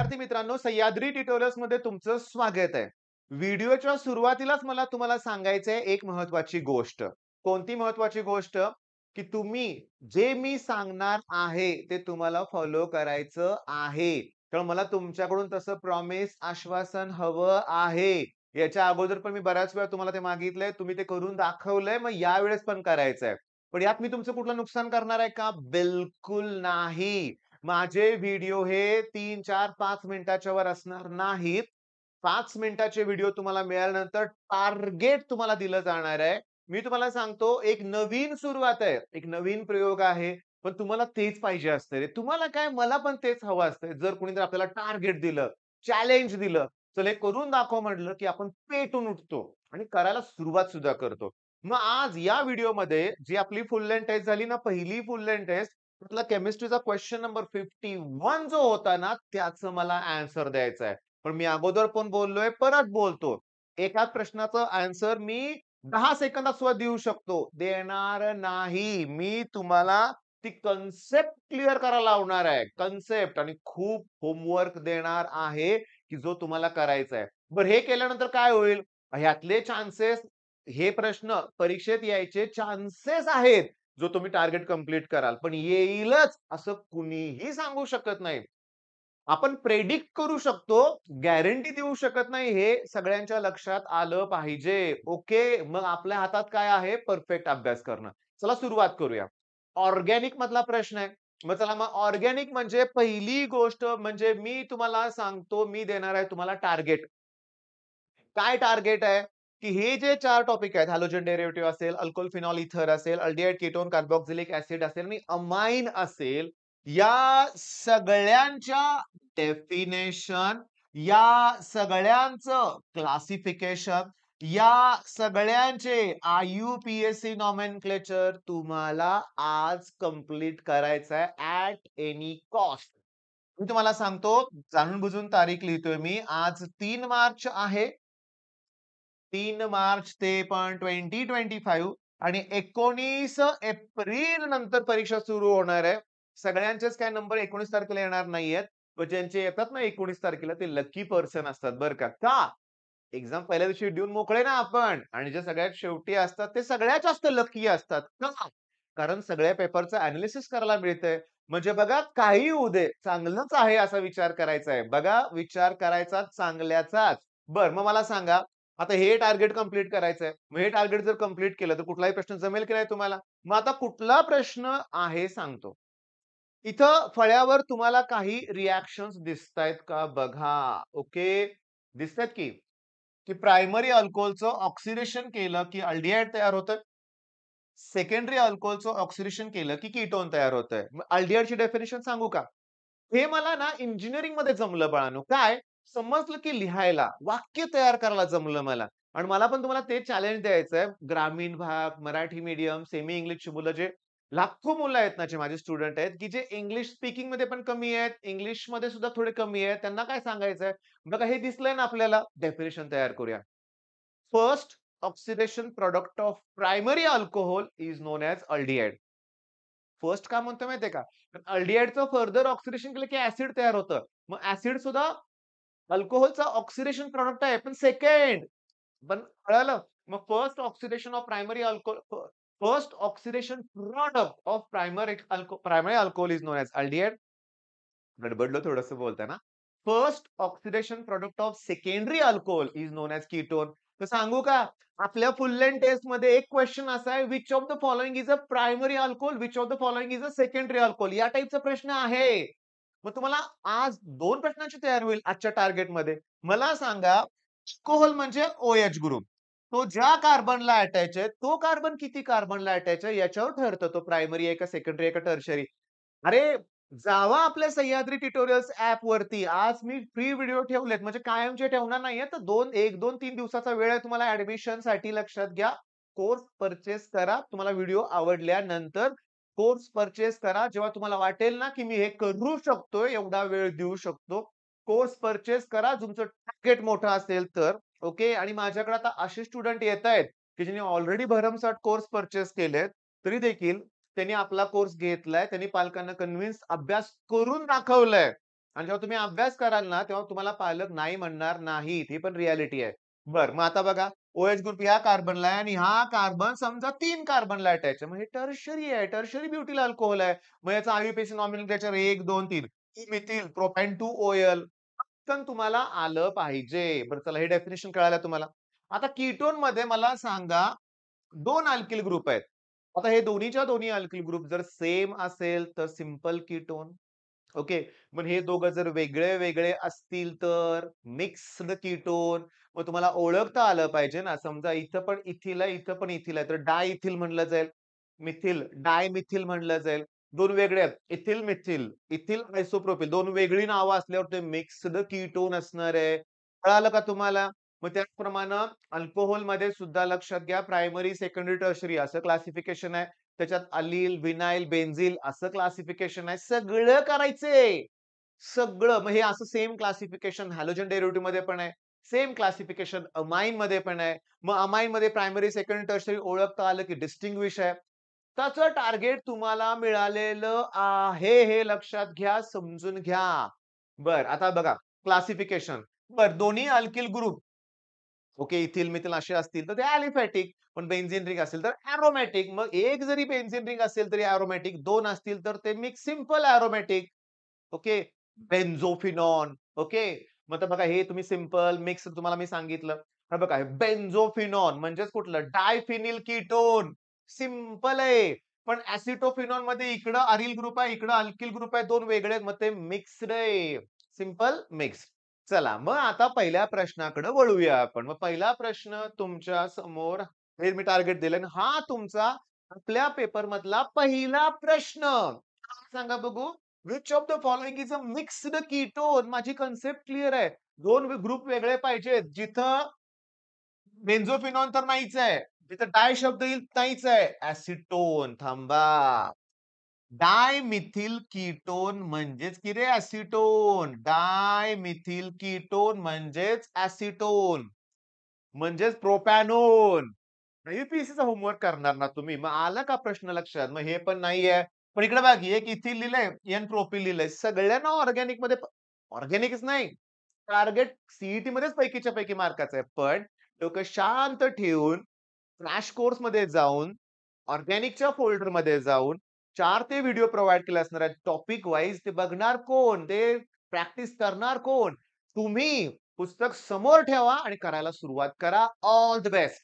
विद्यार्थी मित्रांनो, सह्याद्री ट्युटोरियल्स मध्ये तुमचं स्वागत आहे. व्हिडिओच्या सुरुवातीलाच मला तुम्हाला सांगायचं आहे एक महत्त्वाची गोष्ट. कोणती महत्त्वाची गोष्ट? की तुम्ही जे मी सांगणार आहे ते तुम्हाला फॉलो करायचं आहे. तर मला तुमच्याकडून तसं प्रॉमिस, आश्वासन हवं आहे. याच्या अगोदर पण मी बऱ्याच वेळा तुम्हाला ते मागितलंय, तुम्ही ते करून दाखवलंय, मग यावेळेस पण करायचंय. पण यात मी तुमचं कुठलं नुकसान करणार आहे का? बिलकुल नाही. माझे व्हिडिओ हे 3, 4, 5 मिनिटाच्या वर असणार नाहीत. 5 मिनिटाचे व्हिडिओ तुम्हाला मिळाल्यानंतर टार्गेट तुम्हाला दिलं जाणार आहे. मी तुम्हाला सांगतो एक नवीन सुरुवात आहे. एक नवीन प्रयोग आहे. पण तुम्हाला तेच पाहिजे असतं रे. तुम्हाला काय मला पण तेच हवं असतंय. जर कोणीतरी आपल्याला टार्गेट दिलं, चॅलेंज दिलं, चल हे करून दाखव म्हटलं, की आपण पेटून उठतो आणि करायला सुरुवात सुद्धा करतो. मग आज या व्हिडिओमध्ये जी आपली फुल लेंथ टेस्ट झाली ना, पहिली फुल लेंथ टेस्ट त्यातला केमिस्ट्रीचा क्वेश्चन नंबर 51 जो होता ना, त्याचं मला आन्सर द्यायचं आहे. पण मी अगोदर पण बोललोय, परत बोलतो. एकाच प्रश्नाचं आन्सर मी 10 सेकंदात सुद्धा देऊ शकतो. देणार नाही. मी तुम्हाला ती कन्सेप्ट क्लिअर करायला लावणार आहे. कन्सेप्ट आणि खूप होमवर्क देणार आहे, की जो तुम्हाला करायचा आहे. बरं हे केल्यानंतर काय होईल? ह्यातले चान्सेस हे प्रश्न परीक्षेत यायचे चान्सेस आहेत. जो तुम्ही टार्गेट कंप्लीट कराल. पण येईलच असं कुणीही सांगू शकत नाही. आपण प्रेडिक्ट करू शकतो, गॅरंटी देऊ शकत नाही. हे सगळ्यांच्या लक्षात आलं पाहिजे. ओके. मग आपल्या हातात काय आहे? परफेक्ट अभ्यास करणं. चला सुरुवात करूया. ऑर्गॅनिक मधला प्रश्न आहे. मग चला मग ऑर्गॅनिक म्हणजे पहिली गोष्ट म्हणजे मी तुम्हाला सांगतो, मी देणार आहे तुम्हाला टार्गेट. काय टार्गेट आहे? की हे जे 4 टॉपिक आहेत, हॅलोजन डेरिव्हेटिव्ह असेल, अल्कोहल फिनॉल इथर असेल, अल्डिहाइड कीटोन कार्बोक्सिलिक ॲसिड असेल आणि अमाइन असेल, या सगळ्यांच्या डेफिनेशन, या सगळ्यांचं क्लासिफिकेशन, या सगळ्यांचे IUPAC नॉमेनक्लेचर तुम्हाला आज कंप्लीट करायचं आहे ॲट एनी कॉस्ट. मी तुम्हाला सांगतो, जाणून-बुजून तारीख लिहितोय मी. आज 3 मार्च आहे. 3 मार्च ते पण 2025 आणि 19 एप्रिल नंतर परीक्षा सुरू होणार आहे. सगळ्यांचेच काय नंबर 19 तारखेला येणार नाहीयेत. पण ज्यांचे येतात ना 19 तारखेला ते लकी पर्सन असतात बरं का. का? एक्झाम पहिल्या दिवशी देऊन मोकळे ना आपण आणि जे सगळ्यात शेवटी असतात ते सगळ्यात जास्त लकी असतात. का? कारण सगळ्या पेपरचं एनालिसिस करायला मिळतंय. म्हणजे बघा काहीही होऊ दे, चांगलंच आहे असा विचार करायचा आहे. बघा विचार करायचा चांगल्याचाच. बरं मग मला सांगा, आता हे टार्गेट कंप्लीट करायचंय. मग हे टार्गेट जर कंप्लीट केलं तर कुठलाही प्रश्न जमेल की नाही तुम्हाला? मग आता कुठला प्रश्न आहे सांगतो. इथं फळ्यावर तुम्हाला काही रिएक्शन्स दिसतायत का बघा. ओके. दिसतायत की. की प्रायमरी अल्कोहलचं ऑक्सिडेशन केलं की अल्डिहाइड तयार होतं. सेकंडरी अल्कोहलचं ऑक्सिडेशन केलं की कीटोन तयार होतंय. मग अल्डिहाइडची डेफिनिशन सांगू का? हे मला ना इंजिनिअरिंगमध्ये जमलं बाळांनो. काय? समजलं की लिहायला, वाक्य तयार करायला जमलं मला. आणि मला पण तुम्हाला ते चॅलेंज द्यायचंय. ग्रामीण भाग, मराठी मीडियम, सेमी इंग्लिशची मुलं जे लाखो मुलं आहेत ना, जे माझे स्टुडंट आहेत, की जे इंग्लिश स्पीकिंगमध्ये पण कमी आहेत, इंग्लिशमध्ये सुद्धा थोडे कमी आहेत. त्यांना काय सांगायचंय? बघा हे दिसलंय ना आपल्याला, डेफिनिशन तयार करूया. First oxidation product of primary alcohol is known as aldehyde. First का म्हणतो माहितीये का? अल्डिहाइडचं फर्दर ऑक्सिडेशन केलं की ॲसिड तयार होतं. मग ॲसिड सुद्धा अल्कोहलचा ऑक्सिडेशन प्रॉडक्ट आहे. पण सेकंड पण कळालं? मग first oxidation of primary alcohol first oxidation product of primary alcohol is known as aldehyde. गडबडलो थोडंसं बोलताना. First oxidation product of secondary alcohol is known as ketone. तर सांगू का? आपल्या फुल लेंथ टेस्टमध्ये एक क्वेश्चन असा आहे, which of the following is a primary alcohol, which of the following is a secondary alcohol या टाइपचा प्रश्न आहे. मग तुम्हाला आज 2 प्रश्नांची तयारी होईल आजच्या टार्गेटमध्ये. मला सांगा, अल्कोहल म्हणजे OH ग्रुप. तो ज्या कार्बनला अटॅच आहे, तो कार्बन किती कार्बनला अटॅच आहे याच्यावर ठरतं तो प्रायमरी आहे का सेकंडरी आहे का टर्शियरी. अरे जावा आपल्या सह्याद्री ट्युटोरियल्स ॲप वरती. आज मी फ्री व्हिडिओ ठेवलेत म्हणजे कायमचे ठेवणार नाहीये. तर 1, 2, 3 दिवसाचा वेळ आहे तुम्हाला ॲडमिशनसाठी लक्षात घ्या. कोर्स पर्चेस करा. तुम्हाला व्हिडिओ आवडल्यानंतर कोर्स पर्चेस करा. जेव्हा तुम्हाला वाटेल ना, की मी हे करू शकतोय, एवढा वेळ देऊ शकतो. कोर्स पर्चेस करा. तुमचं टार्गेट मोठं असेल तर. ओके. आणि माझ्याकडे आता असे स्टुडंट येतायत, की ज्यांनी ऑलरेडी भरमसाठ कोर्स पर्चेस केलेत. तरी देखील त्यांनी आपला कोर्स घेतलाय. त्यांनी पालकांना कन्विन्स अभ्यास करून दाखवलंय. आणि जेव्हा तुम्ही अभ्यास कराल ना, तेव्हा तुम्हाला पालक नाही म्हणणार नाहीत. ही पण रिॲलिटी आहे. बरं, मग आता बघा OH ग्रुप ह्या कार्बनला आहे आणि हा कार्बन समजा 3 कार्बनला अटॅच आहे. मग हे टर्शियरी आहे. टर्शियरी ब्युटील अल्कोहल आहे. मग याचा आययुपीएसी नॉमिनोमेक्लेचर 1, 2, 3 मिथिल प्रोपाइन 2 OL. पटकन तुम्हाला आलं पाहिजे. बरं चला हे डेफिनिशन कळालं तुम्हाला. आता कीटोनमध्ये मला सांगा 2 अल्किल ग्रुप आहेत. आता हे दोन्हीच्या दोन्ही अल्किल ग्रुप जर सेम असेल तर सिंपल कीटोन. ओके. पण हे दोघं जर वेगळे-वेगळे असतील तर मिक्स्ड कीटोन. मग तुम्हाला ओळखता आलं पाहिजे ना. समजा इथं पण इथिल आहे, इथं पण इथिल आहे. तर डायइथिल म्हणलं जाईल. मिथिल, डायमिथिल म्हणलं जाईल. 2 वेगळे आहेत. इथिल, मिथिल, इथिल आयसोप्रोपिल 2 वेगळी नावं असल्यावर ते मिक्स्ड कीटोन असणार आहे. कळालं का तुम्हाला? मग त्याचप्रमाणे अल्कोहलमध्ये सुद्धा लक्षात घ्या प्रायमरी, सेकंडरी, टर्शरी असं क्लासिफिकेशन आहे. त्याच्यात अलील, विनाइल, बेन्झील असं क्लासिफिकेशन आहे. सगळं करायचंय. सगळं. मग हे असं सेम क्लासिफिकेशन हॅलोजन डेरिव्हेटिव्हमध्ये पण आहे. सेम क्लासिफिकेशन अमाईनमध्ये पण आहे. मग अमाईनमध्ये प्रायमरी, सेकंडरी, टर्शरी ओळखता आलं की डिस्टिंग्विश आहे. त्याचं टार्गेट तुम्हाला मिळालेलं आहे हे लक्षात घ्या, समजून घ्या. बरं, आता बघा क्लासिफिकेशन. बरं, दोन्ही alkyl group okay, ethyl, methyl असे असतील तर ते अॅलिफॅटिक. पण बेन्झीन रिंग असेल तर एरोमॅटिक. मग एक जरी बेन्झीन रिंग असेल तरी एरोमॅटिक, 2 असतील तर ते मिक्स सिंपल एरोमॅटिक. ओके. बेन्झोफिनॉन. ओके. मग आता बघा हे तुम्ही सिंपल मिक्स तुम्हाला मी सांगितलं. हे बघा बेन्झोफिनॉन म्हणजेच कुठलं डायफिनिल कीटोन. सिंपल आहे. पण ॲसिटोफिनॉनमध्ये इकडं अरिल ग्रुप आहे, इकडं अल्किल ग्रुप आहे. 2 वेगळे आहेत. मग ते मिक्स्ड आहे. Simple mix. चला, मग आता पहिल्या प्रश्नाकडे वळूया आपण. मग पहिला प्रश्न तुमच्या समोर हे मी टार्गेट दिलंय आणि हा तुमचा आपल्या पेपर मधला पहिला प्रश्न. सांगा बघू. Which of the following is a mixed ketone? माझी कन्सेप्ट क्लिअर आहे. 2 ग्रुप वेगळे पाहिजेत. जिथं बेन्झोफिनॉन तर नाहीच आहे. जिथं डाय शब्द येईल नाहीच आहे. ॲसिटोन. थांबा. डायमिथिल कीटोन म्हणजेच की रे ॲसिटोन. डायमिथिल कीटोन म्हणजेच ॲसिटोन. म्हणजेच प्रोपॅनोन. यूपीएससीचा होमवर्क करणार ना तुम्ही. मग आला का प्रश्न लक्षात? मग हे पण नाहीये. पण इकडे बघ एक इथिल लिहिलंय, एन प्रोपिल लिहिलंय. सगळ्यांना ऑर्गॅनिकमध्ये ऑर्गॅनिकच नाही. टार्गेट सीईटी मध्येच पैकीच्या पैकी मार्काचं आहे. पण डोकं शांत ठेवून क्रॅश कोर्समध्ये जाऊन, ऑर्गॅनिकच्या फोल्डरमध्ये जाऊन 4 ते व्हिडिओ प्रोव्हाईड केले असणार आहेत. टॉपिक वाईज ते बघणार कोण? ते प्रॅक्टिस करणार कोण? तुम्ही. पुस्तक समोर ठेवा आणि करायला सुरुवात करा. All the best.